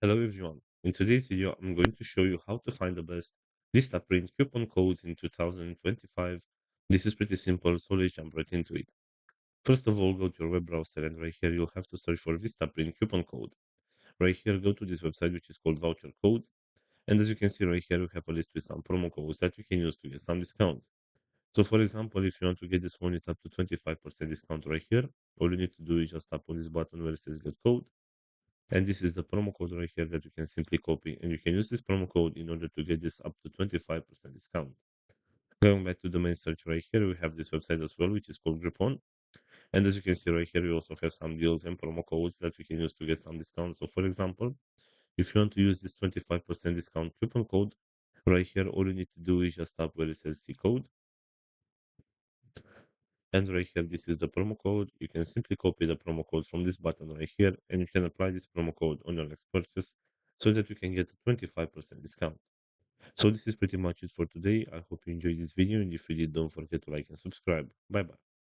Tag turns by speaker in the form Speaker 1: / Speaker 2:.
Speaker 1: Hello everyone. In today's video, I'm going to show you how to find the best Vistaprint coupon codes in 2025. This is pretty simple, so let's jump right into it. First of all, go to your web browser and right here you'll have to search for Vistaprint coupon code. Right here, go to this website which is called Voucher Codes. And as you can see right here, we have a list with some promo codes that you can use to get some discounts. So for example, if you want to get this phone, it up to 25% discount right here. All you need to do is just tap on this button where it says get code. And this is the promo code right here that you can simply copy. And you can use this promo code in order to get this up to 25% discount. Going back to the main search right here, we have this website as well, which is called Groupon. And as you can see right here, we also have some deals and promo codes that we can use to get some discounts. So for example, if you want to use this 25% discount coupon code, right here, all you need to do is just tap where it says C code. And right here, this is the promo code. You can simply copy the promo code from this button right here, and you can apply this promo code on your next purchase so that you can get a 25% discount. So this is pretty much it for today. I hope you enjoyed this video, and if you did, don't forget to like and subscribe. Bye bye.